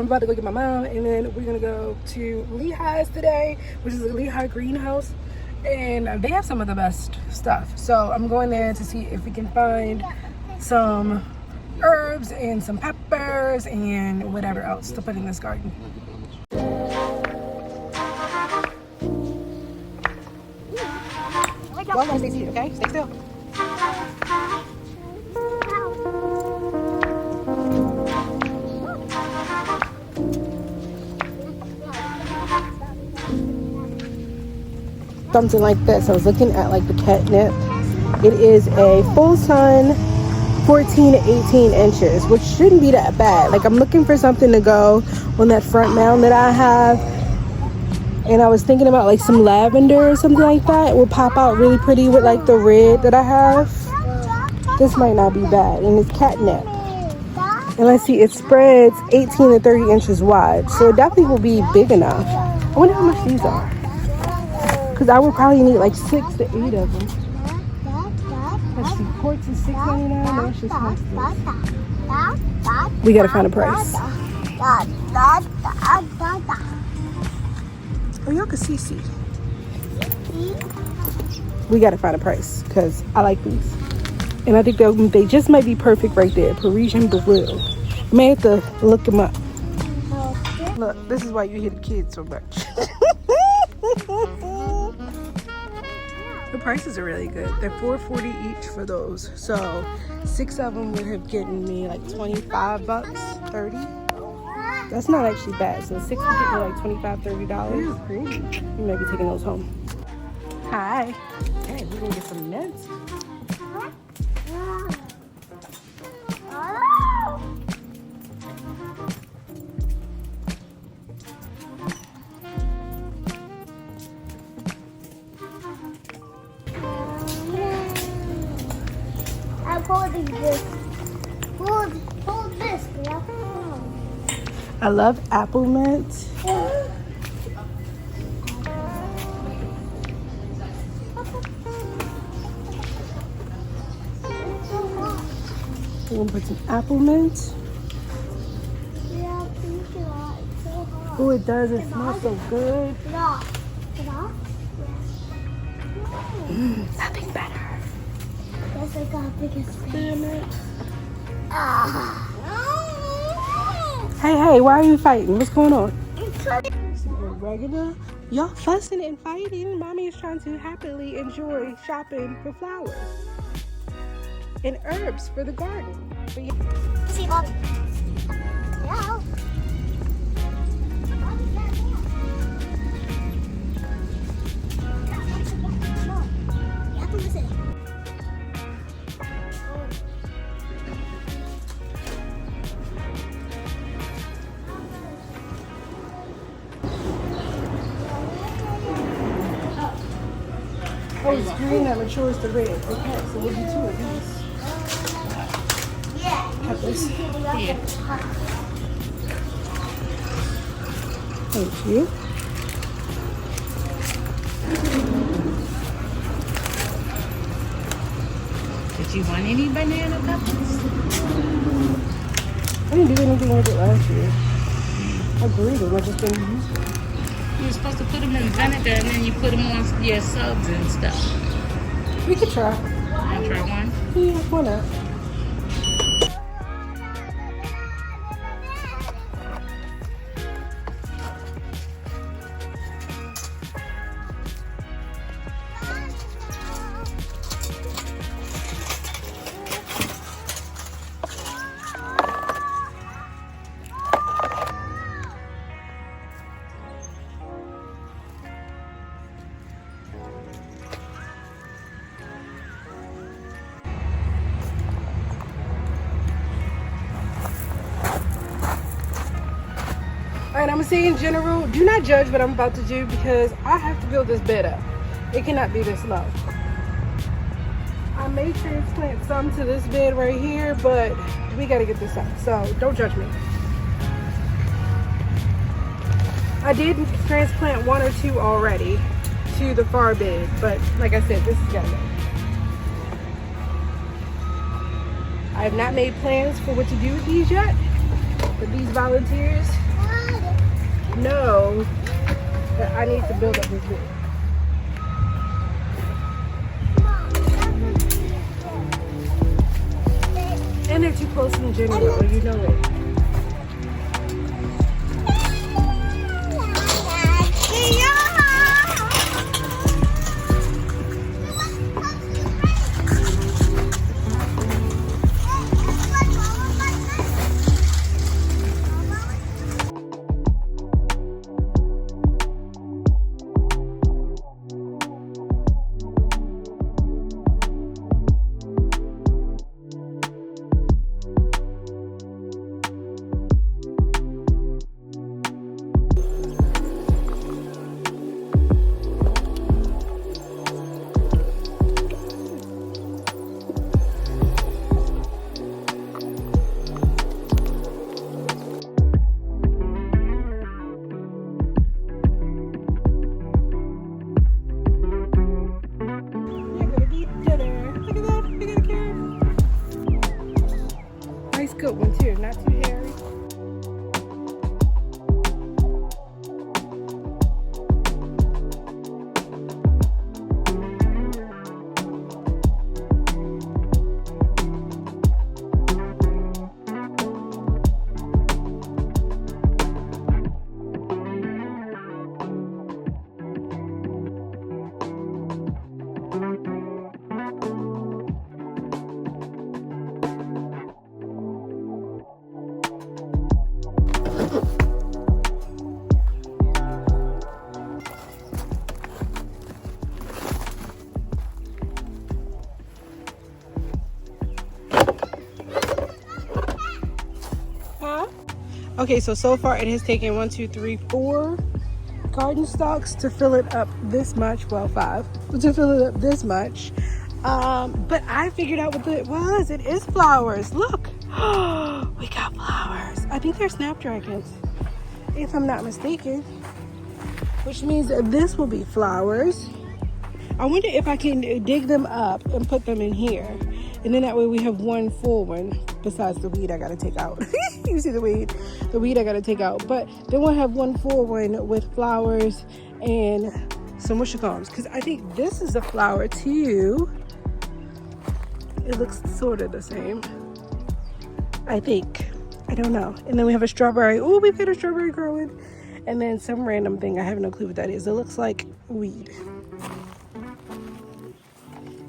I'm about to go get my mom, and then we're gonna go to Lehigh's today, which is a Lehigh greenhouse, and they have some of the best stuff. So I'm going there to see if we can find some herbs and some peppers and whatever else to put in this garden. Well, stay seated, okay? Stay still. Something like this. I was looking at like the catnip. It is a full sun, 14 to 18 inches, which shouldn't be that bad. Like, I'm looking for something to go on that front mound that I have, and I was thinking about like some lavender or something like that. It will pop out really pretty with like the red that I have. This might not be bad, and it's catnip. And let's see, it spreads 18 to 30 inches wide, so it definitely will be big enough. I wonder how much these are, because I would probably need like 6 to 8 of them. Let's see, quarts is $6.99. That's just nice. We gotta find a price. Oh, y'all can see. We gotta find a price because I like these, and I think they just might be perfect right there. Parisian blue. I may have to look them up. Look, this is why you hear the kids so much. The prices are really good. They're $4.40 each for those. So 6 of them would have gotten me like 25 bucks, 30. That's not actually bad. So 6 would get me like $25, $30. You may be taking those home. Hi. Hey, we're gonna get some mint. Hold this. I love apple mint. We're gonna put some apple mint. Oh, it does. It smells so good. Nothing better. Yes, I got biggest Damn. Hey, why are you fighting? What's going on? Regular. Y'all fussing and fighting. Mommy is trying to happily enjoy shopping for flowers and herbs for the garden. But yeah. See, Bobby. Hello. Oh, it's green that matures to red. Okay, so we'll do 2 of these. Peppers. Yeah. Thank you. Did you want any banana peppers? I didn't do anything with it last year. I grew them. I just didn't use them. You were supposed to put them in vinegar and then you put them on your subs and stuff. We could try. Want to try one? Yeah, why not? Alright, I'm gonna say in general, do not judge what I'm about to do because I have to build this bed up. It cannot be this low. I may transplant some to this bed right here, but we gotta get this up. So don't judge me. I did transplant 1 or 2 already to the far bed, but like I said, this is gotta go. I have not made plans for what to do with these yet, but these volunteers know that I need to build up this bit. And they're too close in general, you know it. Good one too, not too hairy. Okay, so far it has taken 1, 2, 3, 4 garden stalks to fill it up this much. Well, 5 to fill it up this much. But I figured out what it was. It is flowers. Look, we got flowers. I think they're snapdragons, if I'm not mistaken. Which means that this will be flowers. I wonder if I can dig them up and put them in here, and then that way we have one full one. Besides the weed I gotta take out. You see the weed I gotta take out. But then we'll have one full one with flowers and some wishicums. Because I think this is a flower too. It looks sort of the same, I think. I don't know. And then we have a strawberry. Oh, we've got a strawberry growing. And then some random thing. I have no clue what that is. It looks like weed.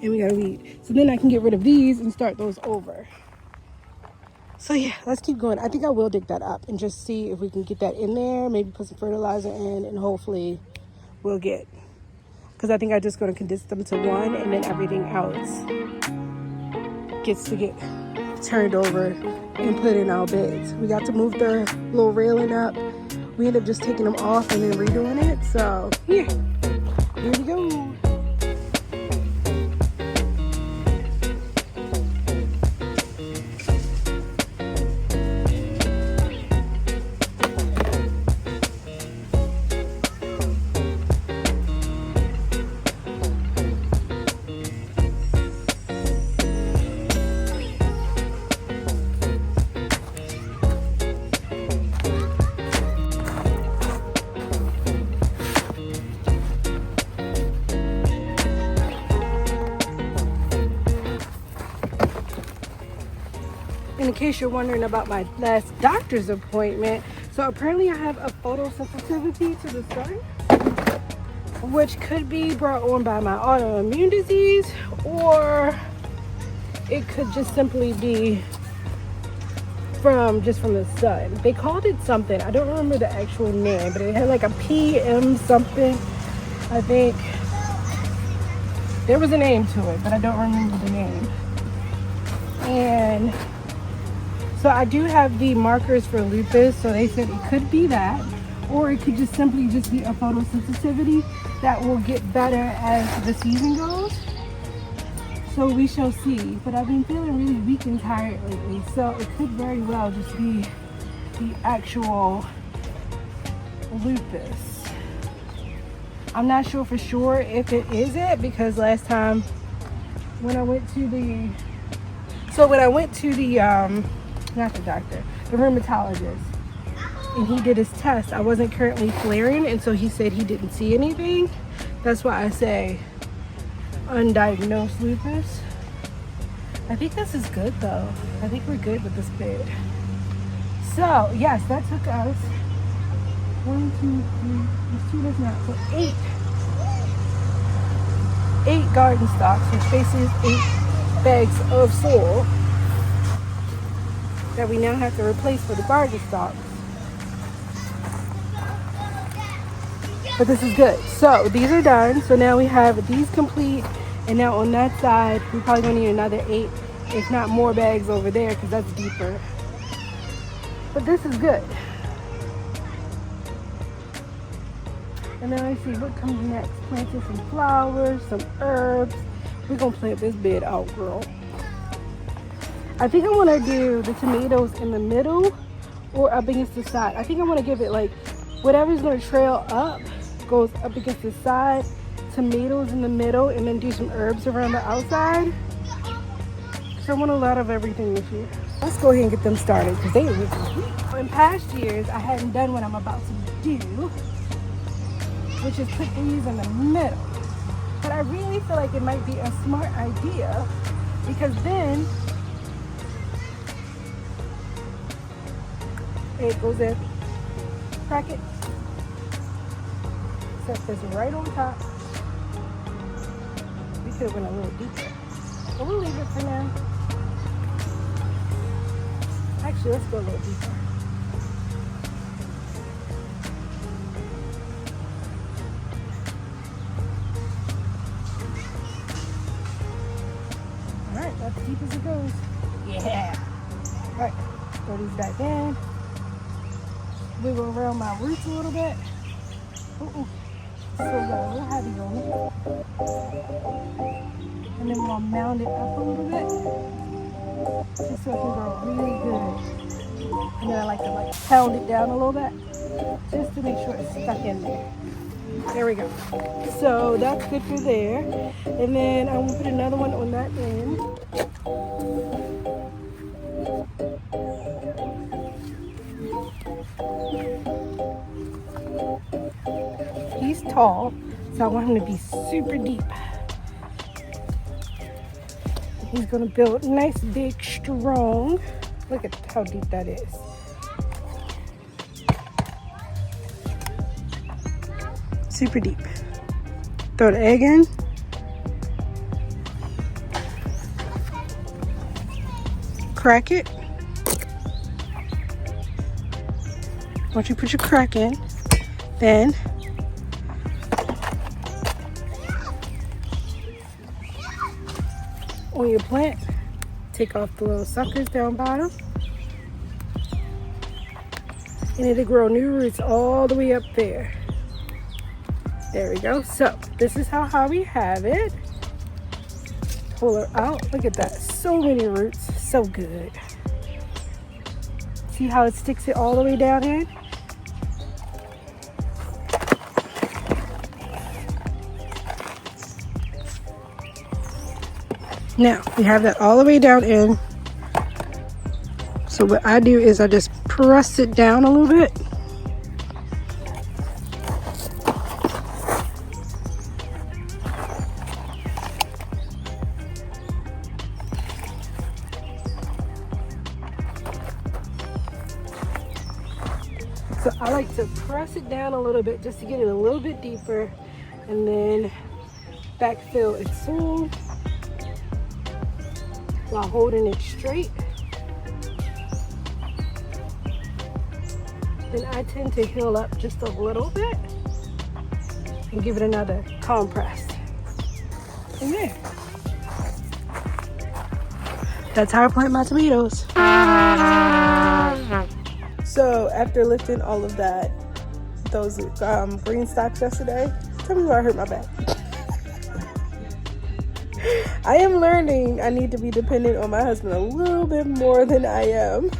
And we got a weed. So then I can get rid of these and start those over. So yeah, let's keep going. I think I will dig that up and just see if we can get that in there. Maybe put some fertilizer in, and hopefully we'll get, because I think I'm just going to condense them to one, and then everything else gets to get turned over and put in our beds. We got to move the little railing up. We ended up just taking them off and then redoing it. So yeah, here we go. In case you're wondering about my last doctor's appointment, so apparently I have a photosensitivity to the sun, which could be brought on by my autoimmune disease, or it could just simply be from the sun. They called it something. I don't remember the actual name, but it had like a PM something. I think there was a name to it, but I don't remember the name. And so I do have the markers for lupus, so they said it could be that, or it could just simply be a photosensitivity that will get better as the season goes. So we shall see. But I've been feeling really weak and tired lately, so it could very well just be the actual lupus. I'm not sure for sure if it is it, because last time when I went to the not the doctor, the rheumatologist, and he did his test. I wasn't currently flaring, and so he said he didn't see anything. That's why I say undiagnosed lupus. I think this is good though. I think we're good with this bed. So yes, that took us 1, 2, 3, there's 2 that's not, so 8 garden stocks, which basically is 8 bags of soil that we now have to replace for the garden stocks. But this is good. So these are done. So now we have these complete, and now on that side we probably gonna need another 8, if not more bags over there, because that's deeper. But this is good. And then I see what comes next. Planting some flowers, some herbs. We're gonna plant this bed out, girl. I think I want to do the tomatoes in the middle or up against the side. I think I want to give it like whatever's going to trail up goes up against the side, tomatoes in the middle, and then do some herbs around the outside. So I want a lot of everything this year. Let's go ahead and get them started because they are really sweet. In past years, I hadn't done what I'm about to do, which is put these in the middle. But I really feel like it might be a smart idea because then it goes in, crack it, set this right on top. We could have went a little deeper, but we'll leave it for now. Actually, let's go a little deeper. All right, that's deep as it goes. Yeah. All right, throw these back in. Wiggle around my roots a little bit. Ooh, still got a little heavy on it. And then we'll mound it up a little bit. Just so it can grow really good. And then I like to pound it down a little bit. Just to make sure it's stuck in there. There we go. So that's good for there. And then I'm gonna put another one on that end. He's tall, so I want him to be super deep. He's gonna build nice, big, strong. Look at how deep that is. Super deep. Throw the egg in. Crack it. Once you put your crack in, then on your plant, take off the little suckers down bottom, and it'll grow new roots all the way up there. There we go. So this is how we have it. Pull her out. Look at that. So many roots. So good. See how it sticks it all the way down in? Now we have that all the way down in. So what I do is I just press it down a little bit. So I like to press it down a little bit just to get it a little bit deeper, and then backfill its soil while holding it straight. Then I tend to heal up just a little bit and give it another compress. And there. That's how I plant my tomatoes. So after lifting all of those green stalks yesterday, tell me where I hurt my back. I am learning I need to be dependent on my husband a little bit more than I am.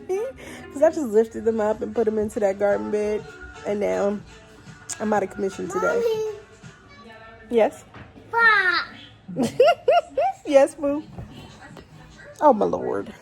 Because I just lifted them up and put them into that garden bed, and now I'm out of commission today. Mommy. Yes? Pa. Yes, boo. Oh my Lord.